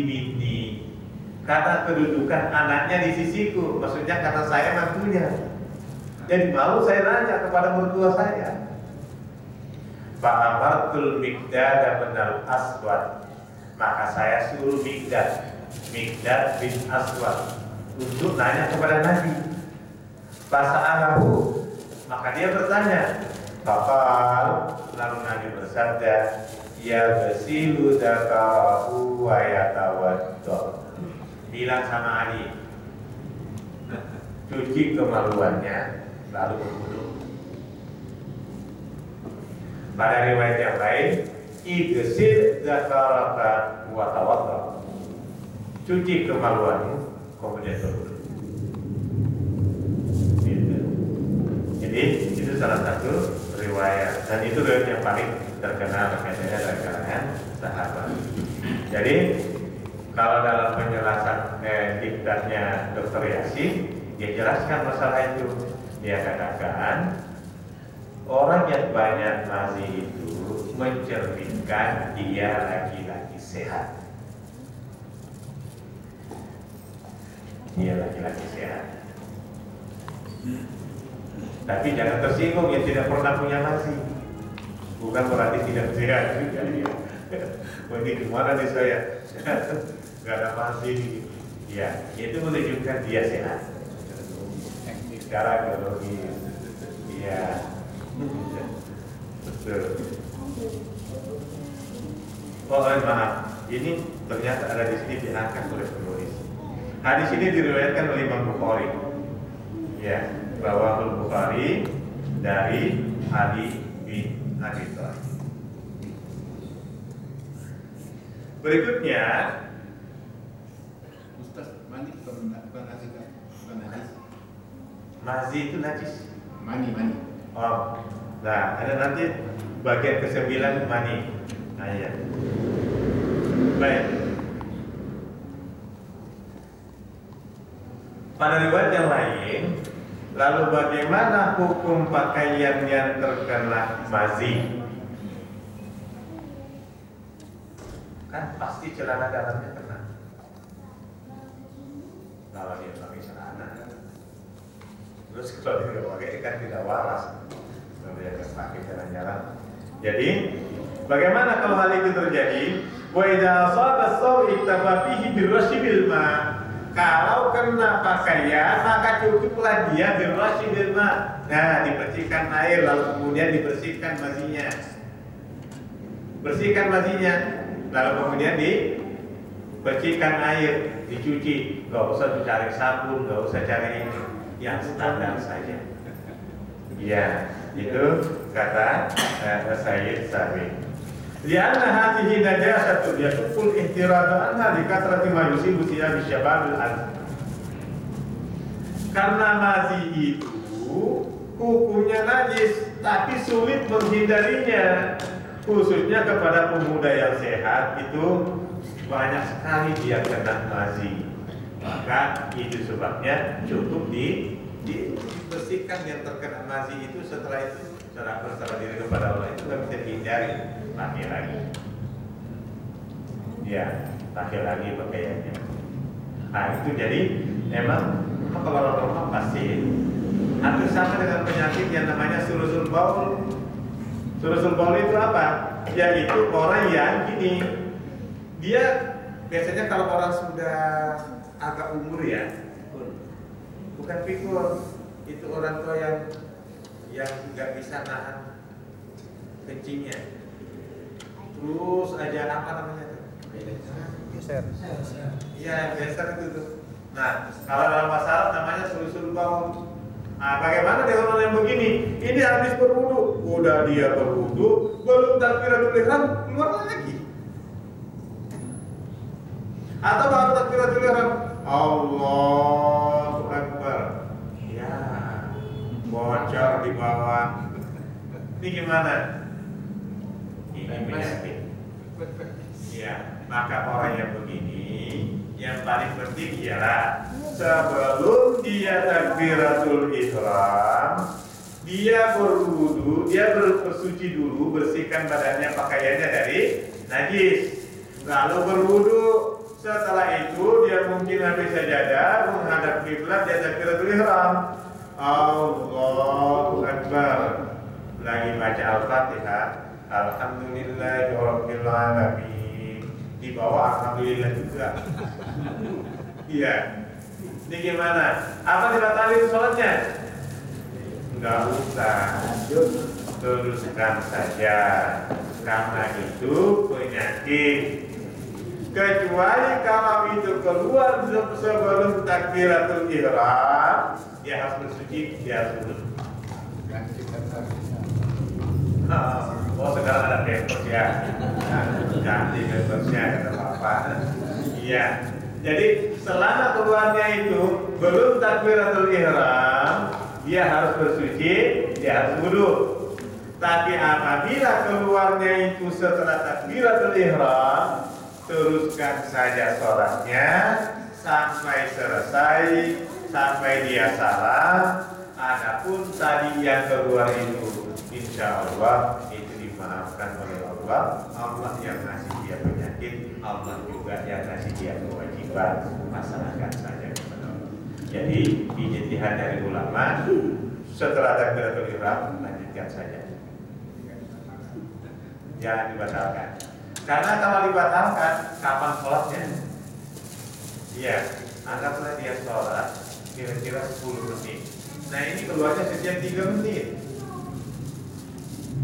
minni, karena kedudukan anaknya di sisiku, maksudnya karena saya mantunya. Jadi malu saya nanya kepada mertua saya. Fa'amartul Miqdad bin al-Aswad, maka saya suruh Miqdad bin Aswad untuk nanya kepada Nabi. Fasa'alahu, maka dia bertanya. Faqal, lalu Nabi bersabda, ya basilu dzakarahu wa yatawaddo. Bilang sama Ali, cuci kemaluannya lalu berwudu. Pada riwayat yang lain, igsil dzakaraka wa tawaddo. Cuci kemaluanmu kemudian berwudu. Jadi itu salah satu riwayat, dan itu riwayat yang paling terkenal katanya dari kalangan sahabat. Jadi kalau dalam penjelasan diktatnya Dr. Yasin, dia jelaskan masalah itu. Dia katakan orang yang banyak mazi itu mencerminkan dia laki-laki sehat. Dia laki-laki sehat. Tapi jangan tersinggung yang tidak pernah punya mazi. Bukan berarti tidak sehat juga dia. Ini gimana nih saya? Gak ada mazi. Ya, itu menunjukkan dia sehat. Secara biologi, ya, betul. Oh, maaf, ini ternyata ada di sini diangkat oleh penulis. Hadis ini diriwayatkan oleh Imam Bukhari. Ya, Rawahul Bukhari dari Ali bin Abi Thalib. Berikutnya, Ustaz, mandi bukan najis. mazi itu najis. Mani. Oh, nah ada nanti bagian ke-9 mani. Nah, ya. Baik. Pada riwayat yang lain, lalu bagaimana hukum pakaian yang terkena mazi? Kan pasti celana dalamnya kena. Kalau dia pakai celana, terus kalau dia pakai kan tidak waras. Kalau dia pakai jalan-jalan. Jadi, bagaimana kalau hal itu terjadi? Wa idza asaba sawi tababihi birrashibil ma. Kalau kena pakaian, maka cukuplah dia birrashibil ma. Nah, dibersihkan air lalu kemudian dibersihkan mazinya. Bersihkan mazinya, lalu kemudian dibersihkan air, dicuci. Gak usah dicari sabun, gak usah cari ini, yang standar saja. Ya, itu kata Sayyid Sabi. Lianna hatihi najasatu yaqul ihtiradu anha li kathrati ma yusibu siyabi syababil an. Karena mazi itu hukumnya najis, tapi sulit menghindarinya. Khususnya kepada pemuda yang sehat itu banyak sekali dia kena mazi. Maka itu sebabnya cukup dibersihkan yang terkena mazi itu. Setelah itu setelah berserah diri kepada Allah itu nggak bisa dihindari, pakai lagi. Ya, pakai lagi pakaiannya. Nah itu jadi emang kalau orang pasti hampir sama dengan penyakit yang namanya sulusul baul. Sulusul baul itu apa? Yaitu orang yang gini, dia biasanya kalau orang sudah agak umur ya, bukan pikul, itu orang tua yang nggak bisa nahan kencingnya, terus aja apa namanya tuh? Geser. Iya, geser itu tuh. Nah, kalau dalam masalah namanya sulusul baul. Nah, bagaimana dengan orang yang begini? Ini habis berwudu, udah dia berwudu, belum takbiratul ihram keluar lagi. Atau baru takbiratul ihram, Allahu Akbar. Ya, bocor di bawah. Ini gimana? Ini penyakit. Ya, maka orang yang begini, yang paling penting ialah sebelum dia takbiratul ihram, dia berwudu, dia bersuci dulu, bersihkan badannya, pakaiannya dari najis. Lalu berwudu, Setelah itu dia mungkin habis sajadah menghadap kiblat, dia takbiratul ihram. Allahu Akbar. Lagi baca Al-Fatihah. Alhamdulillahirabbil alamin. Di bawah alhamdulillah juga. Iya. Ini gimana? Apa dibatalin sholatnya? Enggak usah. Teruskan saja. Karena itu penyakit. Kecuali kalau itu keluar sebelum takbiratul ihram, dia harus bersuci, dia harus wudhu. Oh sekarang ada pampers ya, ganti pampersnya kata Bapak. Iya. Jadi selama keluarnya itu belum takbiratul ihram, dia harus bersuci, dia harus wudhu. Tapi apabila keluarnya itu setelah takbiratul ihram, teruskan saja sholatnya sampai selesai, sampai dia salam. Adapun tadi yang keluar itu, insya Allah itu dimaafkan oleh Allah. Allah yang ngasih dia penyakit, Allah juga yang ngasih dia kewajiban. Masalahkan saja kepada Allah. Jadi ijtihad dari ulama, setelah takbiratul ihram lanjutkan saja, jangan dibatalkan. Karena kalau dibatalkan, kapan sholatnya? Iya, anggaplah dia sholat kira-kira 10 menit. Nah ini keluarnya setiap 3 menit.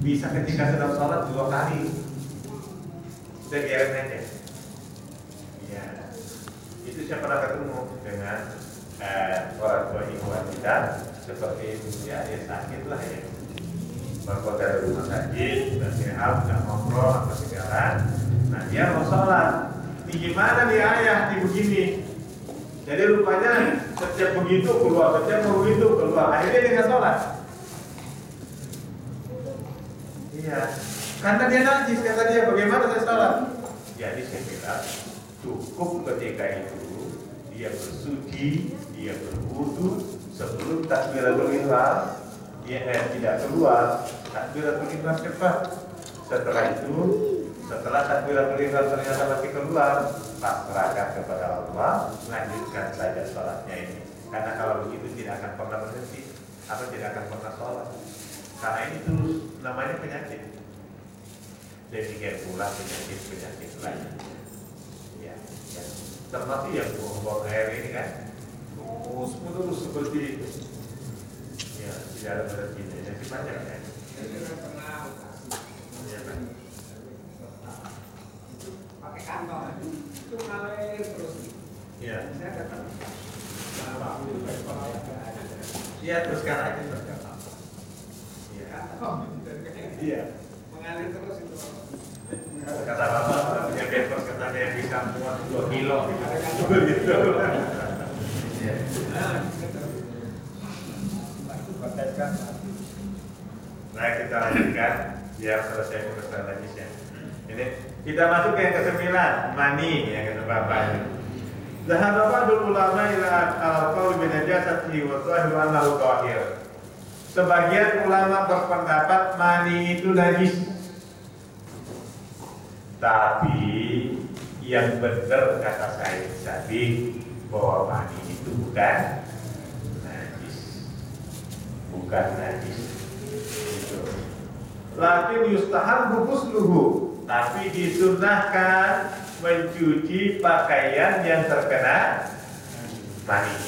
Bisa ketika sedang sholat 2 kali. Sudah biarin aja. Iya. Itu saya pernah ketemu dengan orang tua ikhwan kita seperti itu ya, dia sakit lah ya. Bapak dari rumah sakit, dan sehat, dan ngobrol, apa segala. Nah dia mau sholat. Ini gimana nih ayah, ini begini. Jadi rupanya setiap begitu keluar, setiap begitu keluar. Akhirnya dia nggak sholat. Iya. Karena dia najis, kata dia, bagaimana saya sholat? Jadi saya bilang, cukup ketika itu dia bersuci, dia berwudu sebelum takbiratul ihram. Dia tidak keluar takbiratul ihram cepat. Setelah itu, setelah takbiratul ihram ternyata masih keluar, pasrahkan kepada Allah, lanjutkan saja sholatnya ini. Karena kalau begitu tidak akan pernah berhenti, atau tidak akan pernah sholat. Karena ini terus namanya penyakit. Demikian pula penyakit lain. Ya. Termasuk yang buang air ini kan, terus menerus seperti itu. Ya, tidak ada berhentinya. Jadi banyak kan. Ya kan. Pakai kantong itu ngalir terus. Ya. Saya datang. Iya, teruskan aja. Iya. Mengalir terus itu. Kata Bapak, punya pampers katanya yang bisa muat 2 kilo. Begitu. Iya. Nah kita lanjutkan biar selesai urusan najisnya. Ini kita masuk ke yang ke-9, mani yang kata Bapak ini. Dhahaba ba'dul ulama ila al-qawl bi najasatihi wa dhahiru annahu tahir. Sebagian ulama berpendapat mani itu najis. Tapi yang benar kata saya tadi bahwa mani itu bukan najis. Itu. Lakin yustahabbu ghusluhu, tapi disunnahkan mencuci pakaian yang terkena mani.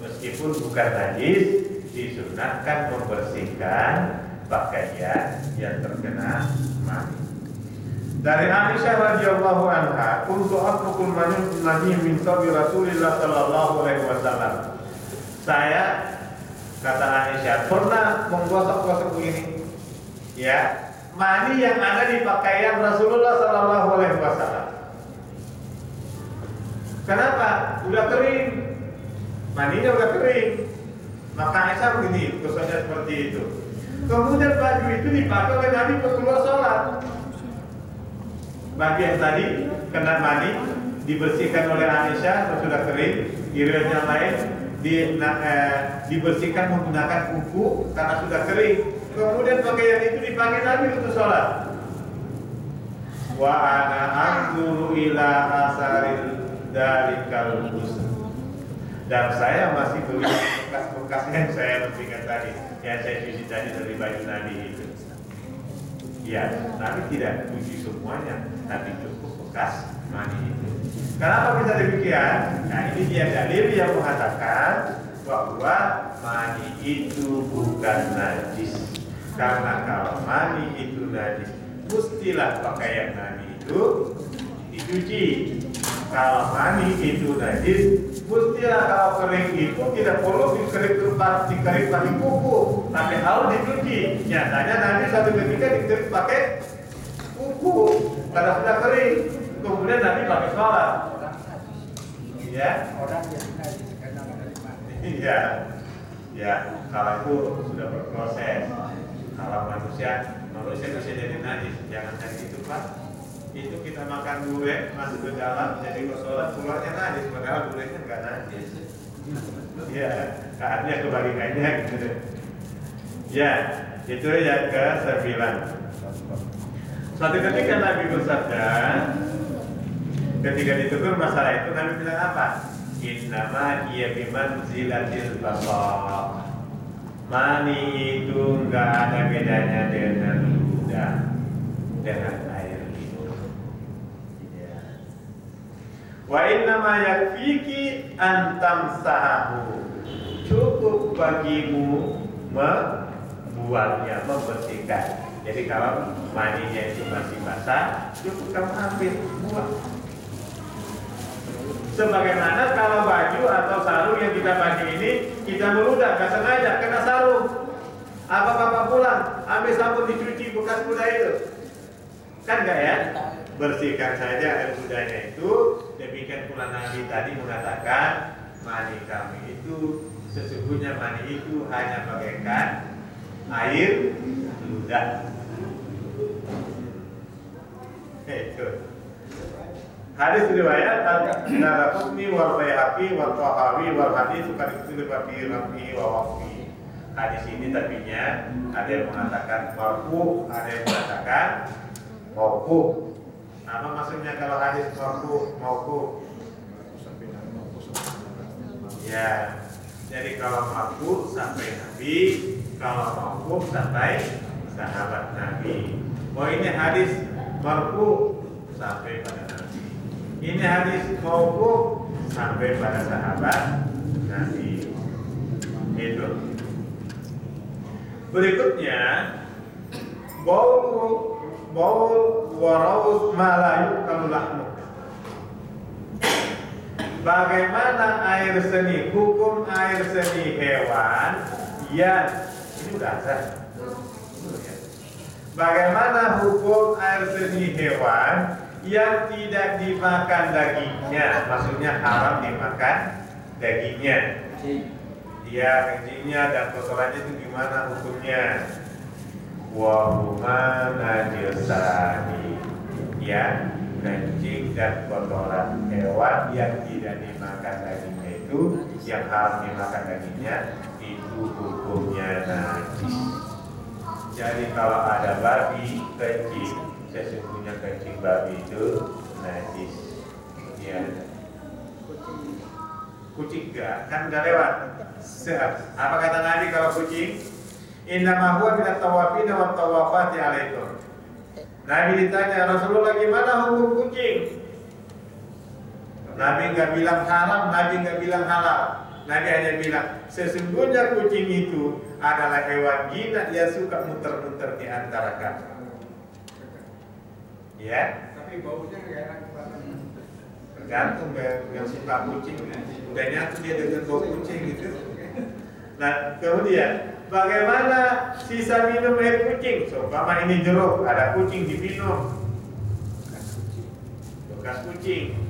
Meskipun bukan najis, disunnahkan membersihkan pakaian yang terkena mani. Dari Aisyah radhiyallahu anha, kuntu afruqul mani min sabi Rasulillah sallallahu alaihi wasallam. Saya, kata Aisyah, pernah menggosok-gosok begini, ya, mani yang ada di pakaian Rasulullah sallallahu alaihi wasallam. Kenapa? Udah kering, maninya udah kering. Maka Aisyah begini, gosoknya seperti itu. Kemudian baju itu dipakai oleh Nabi keluar sholat. Baju yang tadi kena mani dibersihkan oleh Aisyah, sudah kering. Riwayat yang lain dibersihkan menggunakan kuku karena sudah kering. Kemudian pakaian itu dipakai Nabi untuk sholat. wa ana anzuru ila asaril dalikal husn. Dan saya masih melihat bekas-bekas yang saya berikan tadi, yang saya cuci tadi dari baju Nabi itu. Ya, Nabi tidak cuci semuanya, tapi cukup bekas mani itu. Kenapa bisa demikian? Nah, ini dia dalil yang mengatakan bahwa mani itu bukan najis. Karena kalau mani itu najis, mestilah pakaian Nabi itu dicuci. Kalau mani itu najis, mestilah kalau kering itu tidak perlu dikerik pakai kuku, tapi harus dicuci. Nyatanya Nabi satu ketika dikerik pakai kuku karena sudah kering. Kemudian Nabi pakai sholat. Ya. Orang yang najis karena dari mani. Iya. Ya, kalau itu sudah berproses. Kalau manusia bisa jadi najis. Jangan jadi itu, Pak. Itu kita makan durian masuk ke dalam jadi sholat keluarnya najis, padahal duriannya nggak najis. Ya, keadaannya kebalikannya gitu. Ya, itu yang ke-9. Suatu ketika Nabi bersabda, ketika ditegur masalah itu, Nabi bilang apa? Innama hiya bimanzilatil basar. Mani itu nggak ada bedanya dengan ludah, dengan air minum. Ya. Wa innama yakfiki antam sahabu. Cukup bagimu membuatnya, membersihkan. Jadi kalau maninya itu masih basah, cukup kamu ambil, buang. Sebagaimana kalau baju atau sarung yang kita pakai ini kita meludah, nggak sengaja kena sarung, apa bapak pulang ambil sabun dicuci bekas ludah itu, kan nggak ya? Bersihkan saja air ludahnya itu. Demikian pula Nabi tadi mengatakan mani kami itu sesungguhnya mani itu hanya bagaikan air ludah. Itu hadis riwayat Ad-Daraqutni wal Baihaqi wal Tahawi wal hadis kaditsir fi rafi wa waqfi. Hadis ini tapinya ada yang mengatakan marfu, ada yang mengatakan mauqu. Apa maksudnya kalau hadis marfu, mauqu? Ya. Jadi kalau marfu sampai Nabi, kalau mauqu sampai sahabat Nabi. Oh, ini hadis marfu sampai pada Nabi. Ini hadis mauquf sampai pada sahabat Nabi. Itu. Berikutnya, baul waraus malayu kalulahmu. Bagaimana air seni, hukum air seni hewan yang ini udah ada. Bagaimana hukum air seni hewan yang tidak dimakan dagingnya, maksudnya haram dimakan dagingnya. Dia kencingnya dan kotorannya itu gimana hukumnya? Wa huma najisani. Ya, kencing dan kotoran hewan yang tidak dimakan dagingnya itu, yang haram dimakan dagingnya, itu hukumnya najis. Jadi kalau ada babi kencing, sesungguhnya kencing babi itu najis. Ya. Kucing enggak, kan udah lewat. Apa kata Nabi kalau kucing? Innama huwa minat tawafin wa tawafati alaikum. Nabi ditanya, Rasulullah gimana hukum kucing? Nabi enggak bilang haram, Nabi enggak bilang halal. Nabi hanya bilang, sesungguhnya kucing itu adalah hewan jinak yang suka muter-muter di antara kamu. Ya, Tapi baunya nggak enak banget. tergantung yang suka kucing. Udah nyatu dia dengan bau kucing gitu. Nah, kemudian bagaimana sisa minum air kucing? Seumpama ini jeruk, ada kucing diminum. Bekas kucing.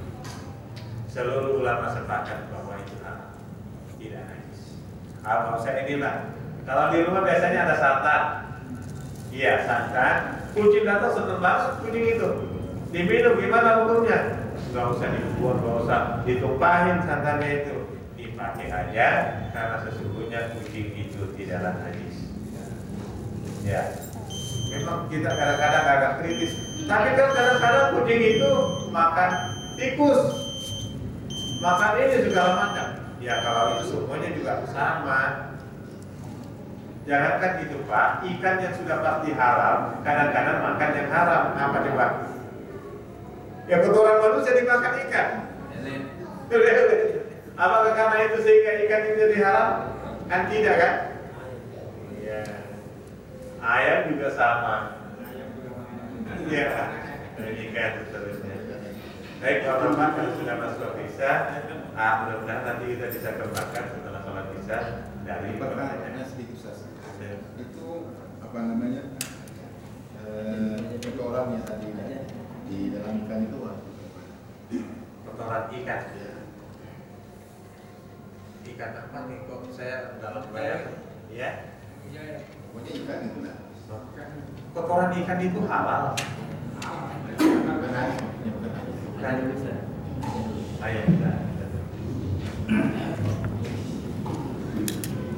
Seluruh ulama sepakat bahwa itu haram, tidak najis. Kalau saya inilah, kalau di rumah biasanya ada santan. Iya, santan. Kucing datang seneng banget kucing itu. Diminum gimana hukumnya? Gak usah dibuang, gak usah ditumpahin santannya itu. Dipakai aja karena sesungguhnya kucing itu tidaklah najis. Ya. Memang kita kadang-kadang agak kritis. Tapi kan kadang-kadang kucing itu makan tikus, makan ini segala macam. Ya kalau itu semuanya juga sama. Jangankan itu Pak, ikan yang sudah pasti haram, kadang-kadang makan yang haram. Apa coba? Ya kotoran manusia dimakan ikan. Apakah karena itu sehingga ikan itu jadi haram? Kan tidak kan? Ya. Ayam juga sama. Iya. Ikan seterusnya. Baik Bapak, kalau sudah masuk Isya, mudah-mudahan nanti kita bisa kembangkan setelah sholat Isya dari pertanyaannya sedikit Ustaz. Itu apa namanya? Kotoran yang tadi di dalam ikan itu kotoran ikan. Ikan apa nih kok saya dalam bayang? Ya. pokoknya ikan itu lah. Kotoran ikan itu halal. Bukan air, ya bukan air. Bukan bisa. Ayam bisa.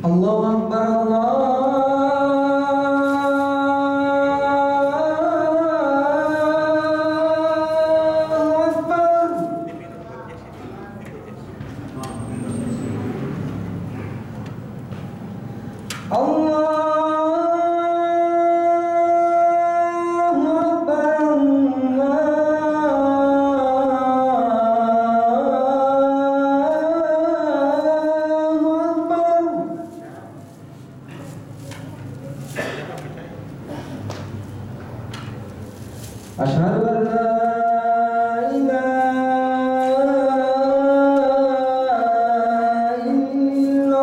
Allahu Akbar, Asyhadu an la ilaha illallah.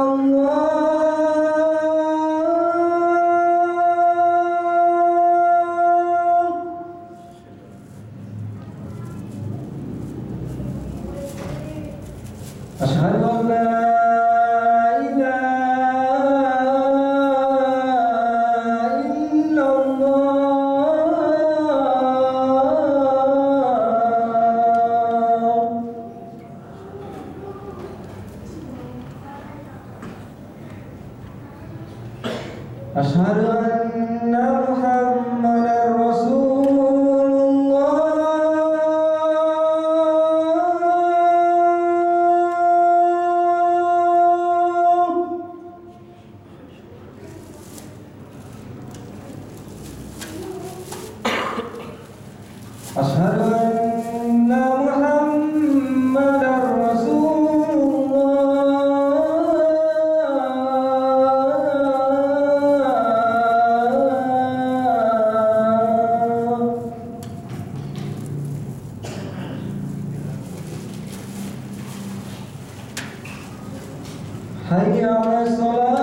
Asyhadu an la Asyhadu anna Muhammadar Rasulullah. Asyhadu anna Muhammadar Hayya 'alas salat.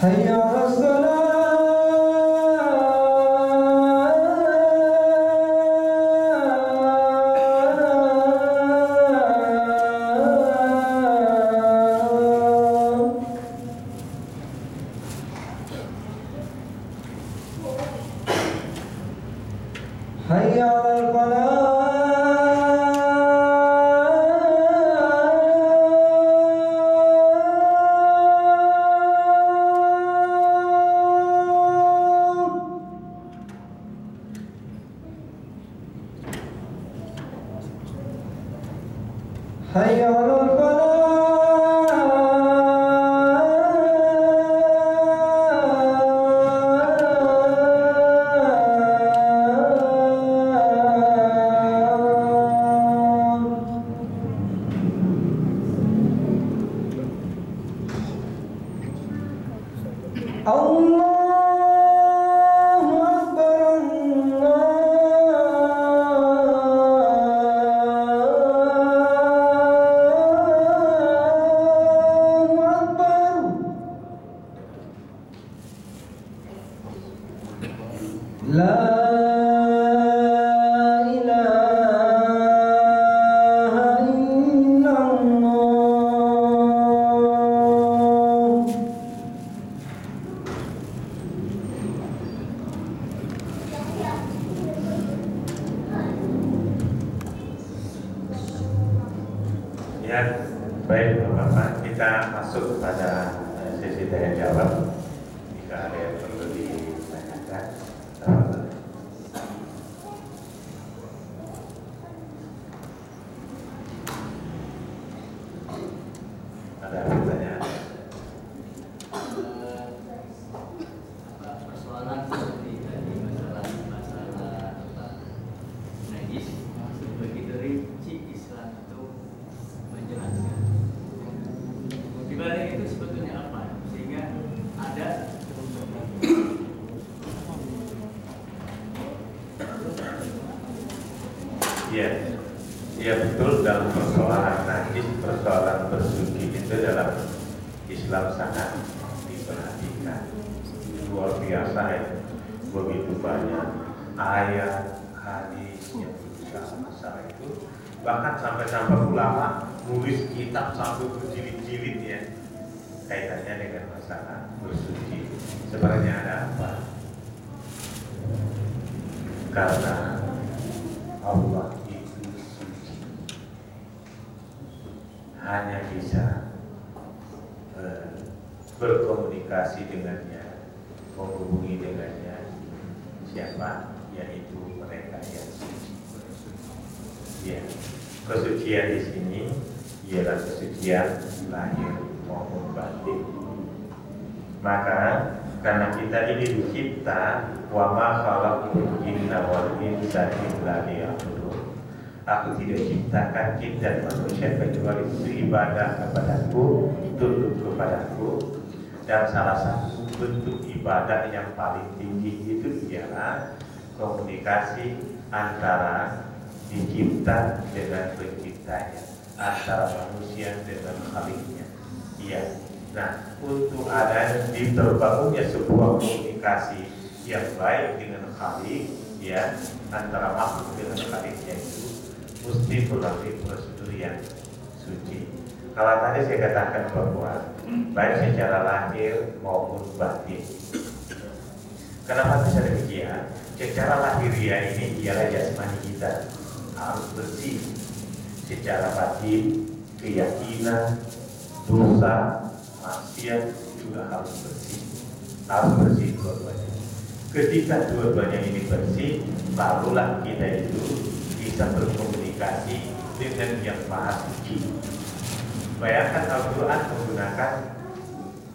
Hayya 'alas salat. Hayya 'alal falah. Hayya 'alal Allahu Akbar, Ya, baik Bapak, kita masuk pada sesi tanya jawab. Jika ada yang perlu ditanyakan, ada pertanyaan? Persoalan seperti tadi masalah najis, begitu rinci Islam itu menjelaskan. Di balik itu sebetulnya apa? Sehingga ada ya betul, dalam persoalan najis, persoalan bersuci itu dalam Islam sangat diperhatikan. Luar biasa ya, begitu banyak ayat hadis yang berusaha masalah itu, bahkan sampai ulama nulis kitab sampai berjilid-jilid ya kaitannya dengan masalah bersuci. Sebenarnya ada apa? Karena Allah itu suci, hanya bisa berkomunikasi dengannya, menghubungi dengannya siapa? Yaitu mereka yang suci. Ya, kesucian di sini ialah kesucian lahir maupun batin. Maka karena kita ini dicipta, wa ma khalaqtul jinna wal insa illa liya'budun. Aku tidak ciptakan jin dan manusia kecuali untuk ibadah kepadaku, tunduk kepadaku. Dan salah satu bentuk ibadah yang paling tinggi itu ialah komunikasi antara dicipta dengan penciptanya, antara manusia dengan Khaliknya. Iya. Nah, untuk ada terbangunnya sebuah komunikasi yang baik dengan Khalik, ya, antara makhluk dengan Khaliknya itu mesti melalui prosedur yang suci. Kalau tadi saya katakan bahwa baik secara lahir maupun batin. Kenapa bisa demikian? Secara lahiriah ini ialah jasmani kita harus bersih. Secara batin, keyakinan, dosa, maksiat juga harus bersih dua-duanya. Ketika dua-duanya ini bersih, barulah kita itu bisa berkomunikasi dengan yang maha suci. Bayangkan Al-Quran menggunakan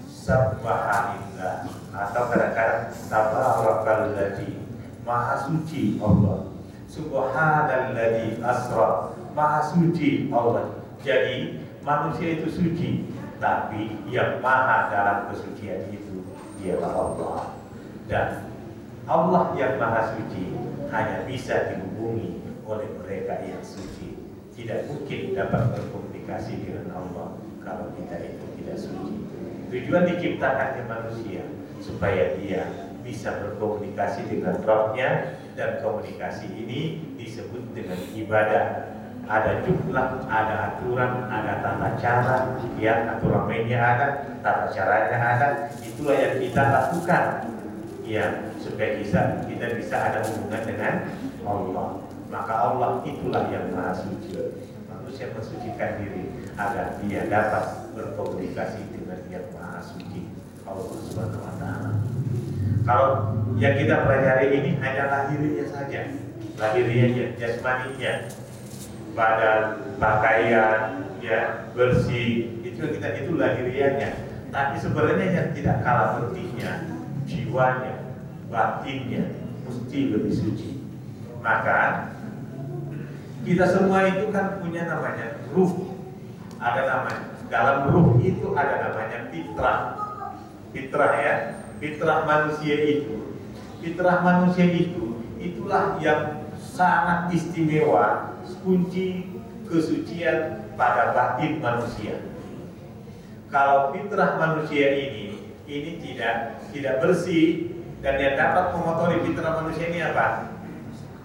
Subhanallah atau kadang-kadang Tabarakalladzi, maha suci Allah. Subhanalladzi asra, maha suci Allah. Jadi manusia itu suci, tapi yang maha dalam kesucian itu ialah Allah. Dan Allah yang maha suci hanya bisa dihubungi oleh mereka yang suci. Tidak mungkin dapat berkomunikasi dengan Allah kalau kita itu tidak suci. Tujuan diciptakannya manusia supaya dia bisa berkomunikasi dengan Rabb-nya, dan komunikasi ini disebut dengan ibadah. Ada jumlah, ada aturan, ada tata cara, ya, aturan mainnya ada, tata caranya ada. Itulah yang kita lakukan, ya, supaya kita bisa ada hubungan dengan Allah. Maka Allah itulah yang maha suci. Manusia mensucikan diri agar dia dapat berkomunikasi dengan yang maha suci, Allah Subhanahu wa Ta'ala. Kalau yang kita pelajari ini hanya lahiriahnya saja, lahiriahnya, jasmaninya, badan, pakaian, ya, bersih, itu lahiriahnya. Tapi sebenarnya yang tidak kalah pentingnya, jiwanya, batinnya mesti lebih suci. Maka kita semua itu kan punya namanya ruh. Ada namanya, dalam ruh itu ada namanya fitrah. Fitrah, ya, fitrah manusia itu. Fitrah manusia itu itulah yang sangat istimewa, kunci kesucian pada batin manusia. Kalau fitrah manusia ini tidak bersih, dan yang dapat mengotori fitrah manusia ini apa?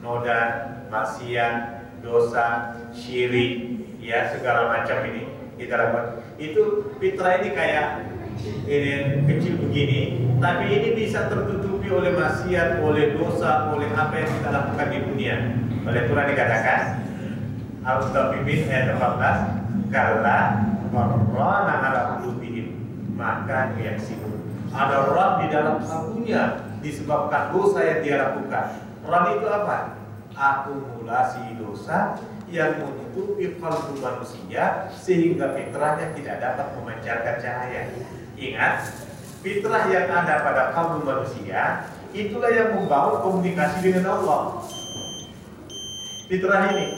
Noda, maksiat, dosa, syirik, ya, segala macam ini kita dapat. Itu fitrah ini kayak ini kecil begini, tapi ini bisa tertutupi oleh maksiat, oleh dosa, oleh apa yang kita lakukan di dunia. Oleh Quran dikatakan Al-Mutaffifin ayat 14, Kalla rana ala qulubihim maka yaksibun. Ada ran di dalam kalbunya disebabkan dosa yang dia lakukan. Ran itu apa? Akumulasi dosa yang menutupi kalbu manusia sehingga fitrahnya tidak dapat memancarkan cahaya. Ingat, fitrah yang ada pada kalbu manusia itulah yang membangun komunikasi dengan Allah. Fitrah ini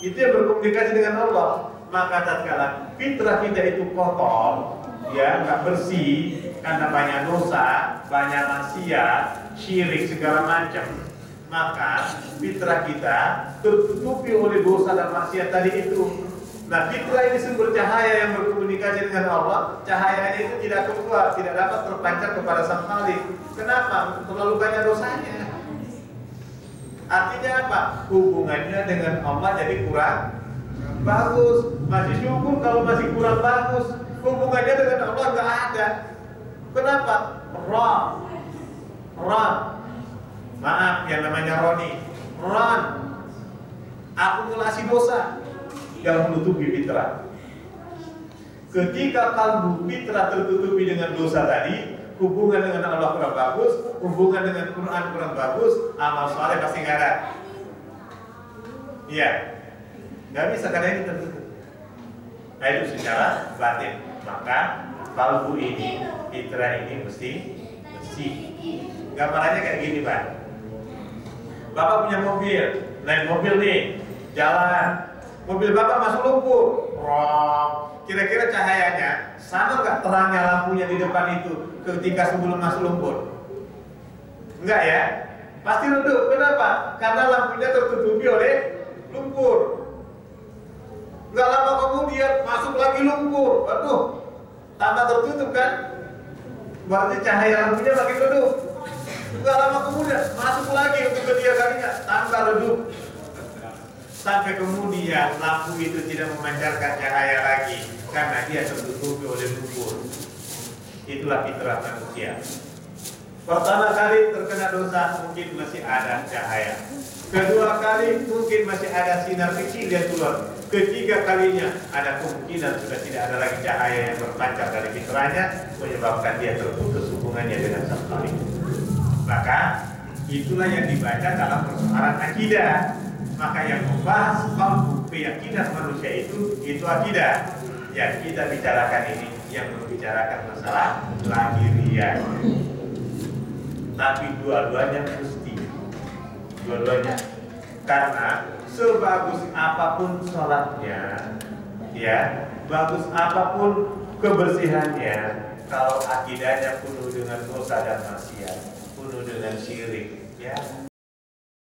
itu yang berkomunikasi dengan Allah. Maka tatkala fitrah kita itu kotor, ya nggak bersih karena banyak dosa, banyak maksiat, syirik segala macam, maka fitrah kita tertutupi oleh dosa dan maksiat tadi itu. Nah, fitrah ini sumber cahaya yang berkomunikasi dengan Allah. Cahayanya itu tidak keluar, tidak dapat terpancar kepada Sang Khalik. Kenapa? Terlalu banyak dosanya. Artinya apa? Hubungannya dengan Allah jadi kurang bagus. Masih syukur kalau masih kurang bagus. Hubungannya dengan Allah nggak ada. Kenapa? Ron. Maaf yang namanya Roni. Ron. Akumulasi dosa yang menutupi fitrah. Ketika kalbu fitrah tertutupi dengan dosa tadi, hubungan dengan Allah kurang bagus, hubungan dengan Quran kurang bagus, amal soleh pasti nggak ada. Iya, nggak bisa karena ini tertutup. Nah itu secara batin. Maka kalbu ini, fitrah ini mesti bersih. Gambarannya kayak gini, Pak. Bapak punya mobil, naik mobil nih, jalan. Mobil Bapak masuk lumpur. Kira-kira cahayanya sama nggak terangnya lampunya di depan itu ketika sebelum masuk lumpur? Enggak ya? Pasti redup. Kenapa? Karena lampunya tertutupi oleh lumpur. Nggak lama kemudian masuk lagi lumpur. Aduh, tambah tertutup kan? Berarti cahaya lampunya makin redup. Nggak lama kemudian masuk lagi untuk ketiga kalinya, tambah redup. Sampai kemudian lampu itu tidak memancarkan cahaya lagi karena dia tertutupi oleh lumpur. Itulah fitrah manusia. Pertama kali terkena dosa mungkin masih ada cahaya. Kedua kali mungkin masih ada sinar kecil yang keluar. Ketiga kalinya ada kemungkinan sudah tidak ada lagi cahaya yang berpancar dari fitrahnya, menyebabkan dia terputus hubungannya dengan Sang Khalik. Maka itulah yang dibaca dalam persoalan akidah. Maka yang membahas kalbu keyakinan manusia itu akidah. Yang kita bicarakan ini yang membicarakan masalah lahiriah. Tapi dua-duanya mesti, dua-duanya. Karena sebagus apapun sholatnya, ya, bagus apapun kebersihannya, kalau akidahnya penuh dengan dosa dan maksiat, penuh dengan syirik, ya.